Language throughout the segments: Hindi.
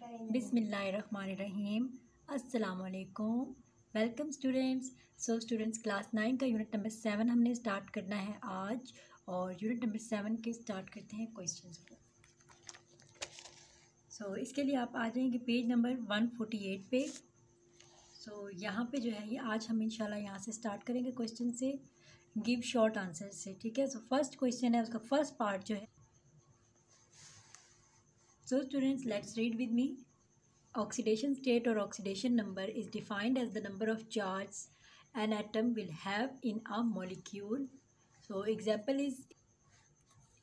बिस्मिल्लाहिर्रहमानिर्रहीम। अस्सलाम वालेकुम। Welcome students. स्टूडेंट्स क्लास 9 का यूनिट नंबर 7 हमने स्टार्ट करना है आज, और यूनिट नंबर 7 के स्टार्ट करते हैं क्वेश्चंस को। इसके लिए आप आ जाएंगे पेज नंबर 148 पे। यहाँ पे जो है ये आज हम इंशाल्लाह यहाँ से स्टार्ट करेंगे क्वेश्चन से, गिव शॉर्ट आंसर से। ठीक है, फर्स्ट क्वेश्चन है, उसका फर्स्ट पार्ट जो है। Students let's read with me. Oxidation state or oxidation number is defined as the number of charges an atom will have in a molecule. So example is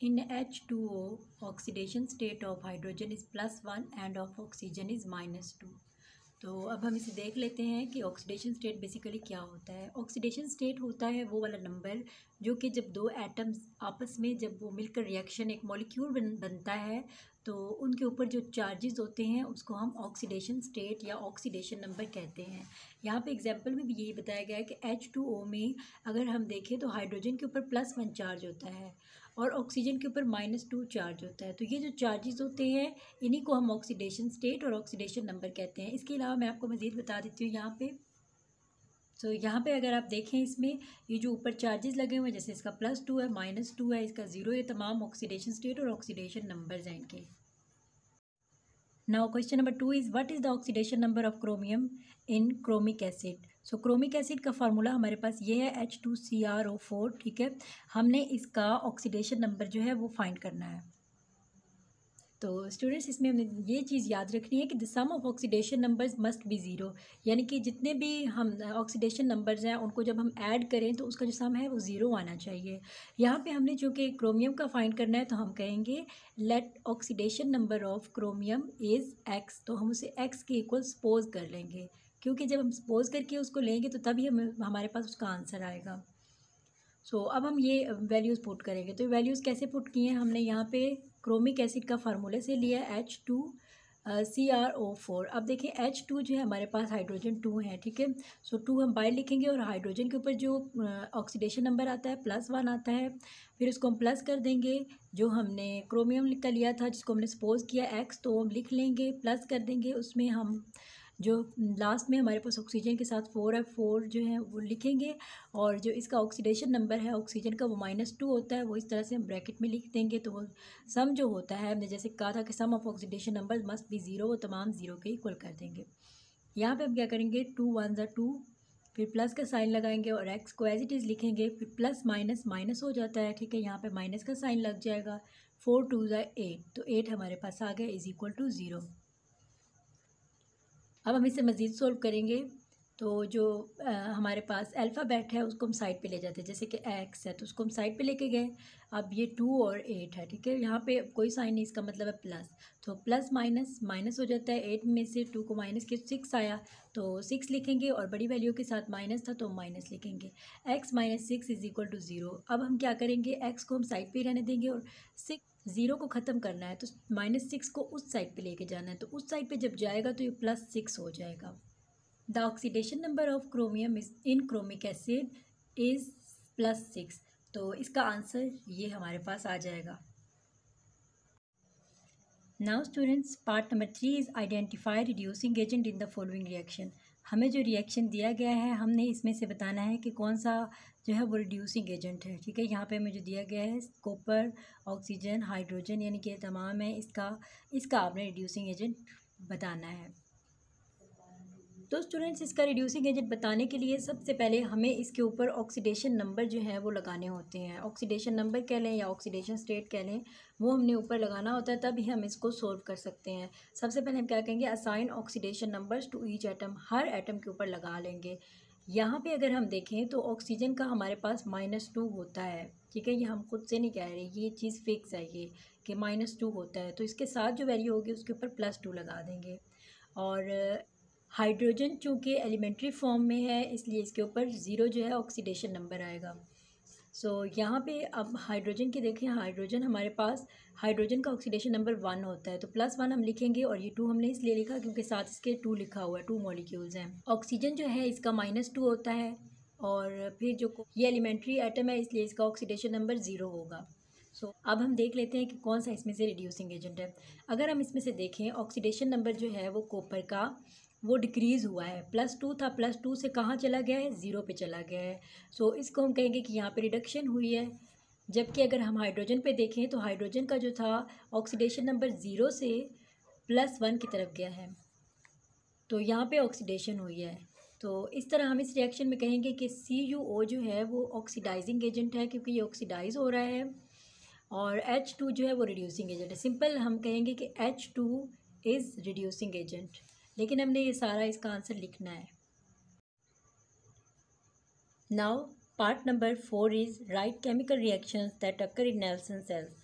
in H2O, oxidation state of hydrogen is +1 and of oxygen is -2. तो अब हम इसे देख लेते हैं कि ऑक्सीडेशन स्टेट बेसिकली क्या होता है। ऑक्सीडेशन स्टेट होता है वो वाला नंबर जो कि जब दो एटम्स आपस में जब वो मिलकर रिएक्शन एक मॉलिक्यूल बनता है तो उनके ऊपर जो चार्जेस होते हैं उसको हम ऑक्सीडेशन स्टेट या ऑक्सीडेशन नंबर कहते हैं। यहाँ पे एग्जांपल में भी यही बताया गया है कि H2O में अगर हम देखें तो हाइड्रोजन के ऊपर +1 चार्ज होता है और ऑक्सीजन के ऊपर -2 चार्ज होता है। तो ये जो चार्जेस होते हैं इन्हीं को हम ऑक्सीडेशन स्टेट और ऑक्सीडेशन नंबर कहते हैं। इसके अलावा मैं आपको मज़ीद बता देती हूँ यहाँ पे। यहाँ पे अगर आप देखें इसमें ये जो ऊपर चार्जेस लगे हुए हैं, जैसे इसका +2 है, -2 है, इसका 0, ये तमाम ऑक्सीडेशन स्टेट और ऑक्सीडेशन नंबर्स हैं इनके। Now question number 2 is what is the oxidation number of chromium in chromic acid. Chromic acid का फार्मूला हमारे पास ये है H2CrO4। ठीक है, हमने इसका ऑक्सीडेशन नंबर जो है वो फाइंड करना है। तो स्टूडेंट्स इसमें हमें ये चीज़ याद रखनी है कि the sum of oxidation numbers must be zero, यानी कि जितने भी हम ऑक्सीडेशन नंबर्स हैं उनको जब हम ऐड करें तो उसका जो सम है वो ज़ीरो आना चाहिए। यहाँ पे हमने चूँकि क्रोमियम का फाइंड करना है तो हम कहेंगे let oxidation number of chromium is X. तो हम उसे एक्स के इक्वल सपोज कर लेंगे, क्योंकि जब हम सपोज करके उसको लेंगे तो तभी हमारे पास उसका आंसर आएगा। अब हम ये वैल्यूज़ पुट करेंगे। तो वैल्यूज़ कैसे पुट किए हैं हमने यहाँ पे क्रोमिक एसिड का फार्मूले से लिया H2CrO4। अब देखिए H2 जो है हमारे पास हाइड्रोजन 2 है। ठीक है, 2 हम बाहर लिखेंगे और हाइड्रोजन के ऊपर जो ऑक्सीडेशन नंबर आता है +1 आता है, फिर उसको हम प्लस कर देंगे। जो हमने क्रोमियम का लिया था जिसको हमने सपोज किया X, तो हम लिख लेंगे, प्लस कर देंगे। उसमें हम जो लास्ट में हमारे पास ऑक्सीजन के साथ 4 है, 4 जो है वो लिखेंगे, और जो इसका ऑक्सीडेशन नंबर है ऑक्सीजन का वो -2 होता है, वो इस तरह से हम ब्रैकेट में लिख देंगे। तो वो सम जो होता है, हमने जैसे कहा था कि sum of oxidation number must be zero, वो तमाम ज़ीरो के इक्वल कर देंगे। यहाँ पे हम क्या करेंगे, 2 1 ज़ा 2, फिर प्लस का साइन लगाएंगे और एक्स को एज इट इज़ लिखेंगे, फिर प्लस माइनस माइनस हो जाता है। ठीक है, यहाँ पे माइनस का साइन लग जाएगा, 4 2 ज़ा 8, तो 8 हमारे पास आ गया इज़ इक्वल टू 0। अब हम इसे मज़ीद सोल्व करेंगे। तो जो हमारे पास अल्फ़ाबेट है उसको हम साइड पे ले जाते हैं, जैसे कि एक्स है तो उसको हम साइड पे लेके गए। अब ये 2 और 8 है। ठीक है, यहाँ पे कोई साइन नहीं, इसका मतलब है प्लस, तो प्लस माइनस माइनस हो जाता है। 8 में से 2 को माइनस के 6 आया, तो 6 लिखेंगे, और बड़ी वैल्यू के साथ माइनस था तो माइनस लिखेंगे। x - 6 is equal to 0। अब हम क्या करेंगे, x को हम साइड पे रहने देंगे और 0 को ख़त्म करना है, तो -6 को उस साइड पे लेके जाना है। तो उस साइड पे जब जाएगा तो ये +6 हो जाएगा। The oxidation number of chromium is in chromic acid is +6। तो इसका आंसर ये हमारे पास आ जाएगा। Now students, part number 3 is identify reducing agent in the following reaction. हमें जो रिएक्शन दिया गया है हमने इसमें से बताना है कि कौन सा जो है वो रिड्यूसिंग एजेंट है। ठीक है, यहाँ पे हमें जो दिया गया है कॉपर, ऑक्सीजन, हाइड्रोजन, यानी कि तमाम है, इसका आपने रिड्यूसिंग एजेंट बताना है। तो स्टूडेंट्स, इसका रिड्यूसिंग एजेंट बताने के लिए सबसे पहले हमें इसके ऊपर ऑक्सीडेशन नंबर जो है वो लगाने होते हैं। ऑक्सीडेशन नंबर कह लें या ऑक्सीडेशन स्टेट कह लें, वो हमने ऊपर लगाना होता है, तभी हम इसको सोल्व कर सकते हैं। सबसे पहले हम क्या कहेंगे, assign oxidation numbers to each atom, हर एटम के ऊपर लगा लेंगे। यहाँ पे अगर हम देखें तो ऑक्सीजन का हमारे पास -2 होता है। ठीक है, ये हम खुद से नहीं कह रहे, ये चीज़ फिक्स है ये कि -2 होता है, तो इसके साथ जो वैल्यू होगी उसके ऊपर +2 लगा देंगे। और हाइड्रोजन चूँकि एलिमेंट्री फॉर्म में है इसलिए इसके ऊपर 0 जो है ऑक्सीडेशन नंबर आएगा। यहाँ पे अब हाइड्रोजन की देखें, हाइड्रोजन हमारे पास हाइड्रोजन का ऑक्सीडेशन नंबर 1 होता है, तो +1 हम लिखेंगे, और ये 2 हमने इसलिए लिखा क्योंकि साथ इसके 2 लिखा हुआ है, 2 मॉलिक्यूल्स हैं। ऑक्सीजन जो है इसका -2 होता है, और फिर जो ये एलिमेंट्री एटम है इसलिए इसका ऑक्सीडेशन नंबर 0 होगा। अब हम देख लेते हैं कि कौन सा इसमें से रिड्यूसिंग एजेंट है। अगर हम इसमें से देखें, ऑक्सीडेशन नंबर जो है वो कॉपर का वो डिक्रीज़ हुआ है। +2 था, +2 से कहाँ चला गया है, 0 पे चला गया है। इसको हम कहेंगे कि यहाँ पे रिडक्शन हुई है। जबकि अगर हम हाइड्रोजन पे देखें तो हाइड्रोजन का जो था ऑक्सीडेशन नंबर 0 से +1 की तरफ गया है, तो यहाँ पे ऑक्सीडेशन हुई है। तो इस तरह हम इस रिएक्शन में कहेंगे कि CuO जो है वो ऑक्सीडाइजिंग एजेंट है, क्योंकि ये ऑक्सीडाइज हो रहा है। और H2 जो है वो रिड्यूसिंग एजेंट है। सिंपल हम कहेंगे कि H2 इज़ रिड्यूसिंग एजेंट, लेकिन हमने ये सारा इसका आंसर लिखना है। Now part number 4 is right chemical reactions that occur in Nelson cells.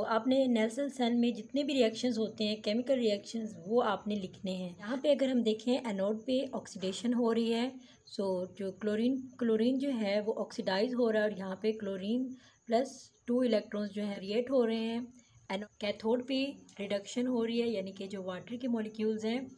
आपने नेल्सन सेल में जितने भी रिएक्शंस होते हैं, केमिकल रिएक्शंस, वो आपने लिखने हैं। यहाँ पे अगर हम देखें, एनोड पे ऑक्सीडेशन हो रही है। जो क्लोरीन जो है वो ऑक्सीडाइज हो रहा है, और यहाँ पे क्लोरीन +2 इलेक्ट्रॉन्स जो हैं क्रिएट हो रहे हैं। एंड कैथोड पे रिडक्शन हो रही है, यानी कि जो वाटर के मॉलिक्यूल्स हैं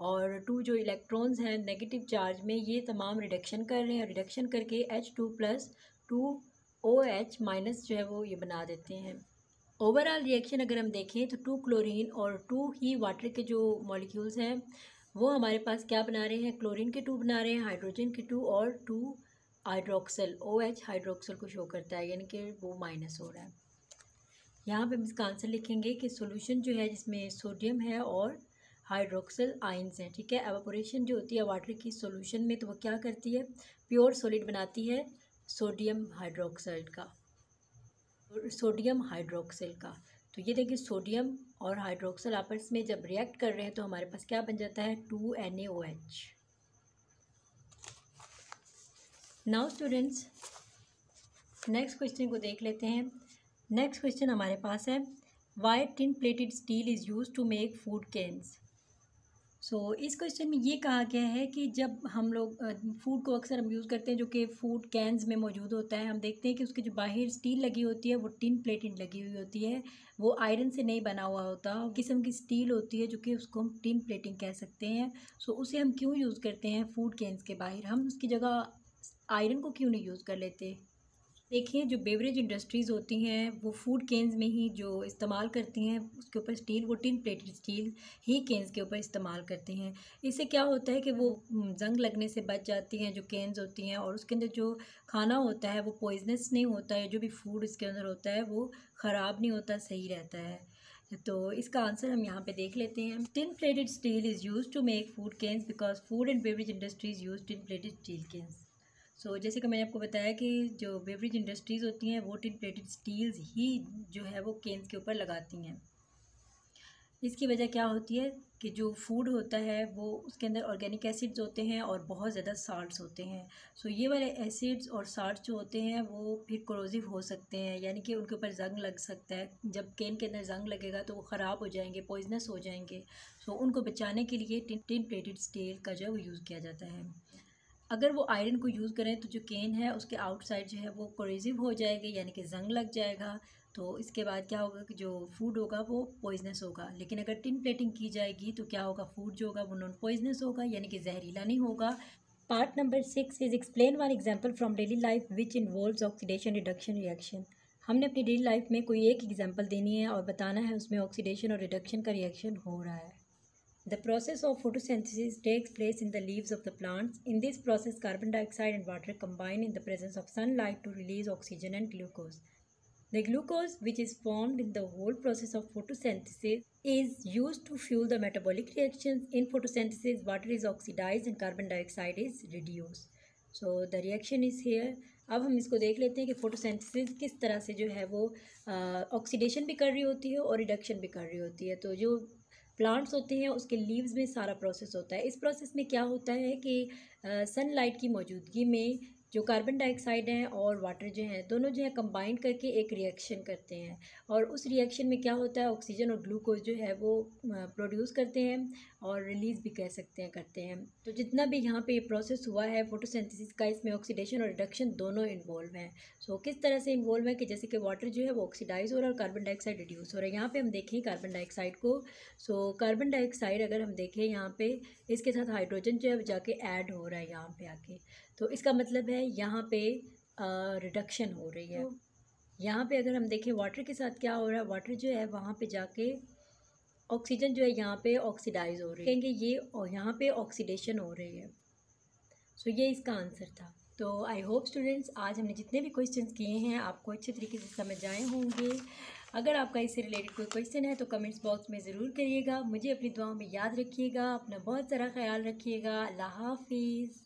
और 2 जो इलेक्ट्रॉन्स हैं नेगेटिव चार्ज में, ये तमाम रिडक्शन कर रहे हैं। रिडक्शन करके H2+2OH- जो है वो ये बना देते हैं। ओवरऑल रिएक्शन अगर हम देखें तो 2 क्लोरीन और 2 ही वाटर के जो मॉलिक्यूल्स हैं वो हमारे पास क्या बना रहे हैं, क्लोरीन के 2 बना रहे हैं, हाइड्रोजन के 2 और 2 हाइड्रोक्सल, OH हाइड्रोक्सल को शो करता है, यानी कि वो माइनस हो रहा है। यहाँ पे हम इसका आंसर लिखेंगे कि सॉल्यूशन जो है जिसमें सोडियम है और हाइड्रोक्सल आयंस हैं, ठीक है। एवापोरेशन जो होती है वाटर की सॉल्यूशन में, तो वो क्या करती है, प्योर सॉलिड बनाती है सोडियम हाइड्रोक्साइड का, सोडियम हाइड्रोक्साइड का। तो ये देखिए, सोडियम और हाइड्रोक्सल आपस में जब रिएक्ट कर रहे हैं तो हमारे पास क्या बन जाता है, 2NaOH। Now students, next question को देख लेते हैं। नेक्स्ट क्वेश्चन हमारे पास है, why tin plated steel is use to make food cans. इस क्वेश्चन में ये कहा गया है कि जब हम लोग फूड को अक्सर हम यूज़ करते हैं, जो कि फूड कैन्स में मौजूद होता है, हम देखते हैं कि उसके जो बाहर स्टील लगी होती है वो टिन प्लेटेड लगी हुई होती है, वो आयरन से नहीं बना हुआ होता, किस्म की स्टील होती है जो कि उसको हम टिन प्लेटिंग कह सकते हैं। उसे हम क्यों यूज़ करते हैं फूड कैन्स के बाहर, हम उसकी जगह आयरन को क्यों नहीं यूज़ कर लेते। देखिए, जो बेवरेज इंडस्ट्रीज़ होती हैं वो फूड केन्स में ही जो इस्तेमाल करती हैं उसके ऊपर स्टील, वो टिन प्लेटेड स्टील ही केन्स के ऊपर इस्तेमाल करती हैं। इससे क्या होता है कि वो जंग लगने से बच जाती हैं जो केन्स होती हैं, और उसके अंदर जो खाना होता है वो पॉइजनस नहीं होता है, जो भी फूड इसके अंदर होता है वो ख़राब नहीं होता, सही रहता है। तो इसका आंसर हम यहाँ पे देख लेते हैं। Tin plated steel is use to make food cans because food and beverage industries use tin plated steel cans. जैसे कि मैंने आपको बताया कि जो बेवरेज इंडस्ट्रीज़ होती हैं वो टिन प्लेटेड स्टील्स ही जो है वो केन्स के ऊपर लगाती हैं। इसकी वजह क्या होती है कि जो फूड होता है वो उसके अंदर ऑर्गेनिक एसिड्स होते हैं और बहुत ज़्यादा साल्ट्स होते हैं। ये वाले एसिड्स और साल्ट्स जो होते हैं वो फिर कोरोसिव हो सकते हैं, यानी कि उनके ऊपर जंग लग सकता है। जब केन के अंदर जंग लगेगा तो वो ख़राब हो जाएंगे, पॉइजनस हो जाएंगे। उनको बचाने के लिए टिन प्लेटेड स्टील का जो है वो यूज़ किया जाता है। अगर वो आयरन को यूज़ करें तो जो केन है उसके आउटसाइड जो है वो कोरेसिव हो जाएगी, यानी कि जंग लग जाएगा। तो इसके बाद क्या होगा कि जो फूड होगा वो पॉइजनस होगा। लेकिन अगर टिन प्लेटिंग की जाएगी तो क्या होगा, फूड जो होगा वो नॉन पॉइजनस होगा, यानी कि जहरीला नहीं होगा। Part number 6 is explain one example from daily life which involves oxidation reduction reaction. हमने अपनी डेली लाइफ में कोई एक एग्जाम्पल देनी है और बताना है उसमें ऑक्सीडेशन और रिडक्शन का रिएक्शन हो रहा है। The process of photosynthesis takes place in the leaves of the plants. In this process, carbon dioxide and water combine in the presence of sunlight to release oxygen and glucose. The glucose, which is formed in the whole process of photosynthesis, is used to fuel the metabolic reactions. In photosynthesis, water is oxidized and carbon dioxide is reduced. So the reaction is here. अब हम इसको देख लेते हैं कि फोटोसिंथेसिस किस तरह से जो है वो ऑक्सीडेशन भी कर रही होती है और रिडक्शन भी कर रही होती है। तो जो प्लांट्स होते हैं उसके लीव्स में सारा प्रोसेस होता है। इस प्रोसेस में क्या होता है कि सनलाइट की मौजूदगी में जो कार्बन डाइऑक्साइड हैं और वाटर जो हैं दोनों जो है कंबाइन करके एक रिएक्शन करते हैं, और उस रिएक्शन में क्या होता है, ऑक्सीजन और ग्लूकोज जो है वो प्रोड्यूस करते हैं और रिलीज़ भी कह सकते हैं करते हैं। तो जितना भी यहाँ पे ये प्रोसेस हुआ है फोटोसिंथेसिस का, इसमें ऑक्सीडेशन और रिडक्शन दोनों इन्वॉल्व हैं। किस तरह से इन्वॉल्व है कि जैसे कि वाटर जो है वो ऑक्सीडाइज हो रहा है और कार्बन डाइऑक्साइड रिड्यूस हो रहा है। यहाँ पे हम देखें कार्बन डाइऑक्साइड को, कार्बन डाइऑक्साइड अगर हम देखें यहाँ पे इसके साथ हाइड्रोजन जो है जाके ऐड हो रहा है यहाँ पे आके, तो इसका मतलब है यहाँ पे रिडक्शन हो रही है। यहाँ पे अगर हम देखें वाटर के साथ क्या हो रहा है, वाटर जो है वहाँ पे जाके ऑक्सीजन जो है यहाँ पे ऑक्सीडाइज हो रही है, कहेंगे ये यहाँ पे ऑक्सीडेशन हो रही है। सो ये इसका आंसर था। तो आई होप स्टूडेंट्स आज हमने जितने भी क्वेश्चंस किए हैं आपको अच्छे तरीके से समझ आए होंगे। अगर आपका इससे रिलेटेड कोई क्वेश्चन है तो कमेंट्स बॉक्स में ज़रूर करिएगा। मुझे अपनी दुआओं में याद रखिएगा, अपना बहुत सारा ख्याल रखिएगा। अल्लाह हाफिज़।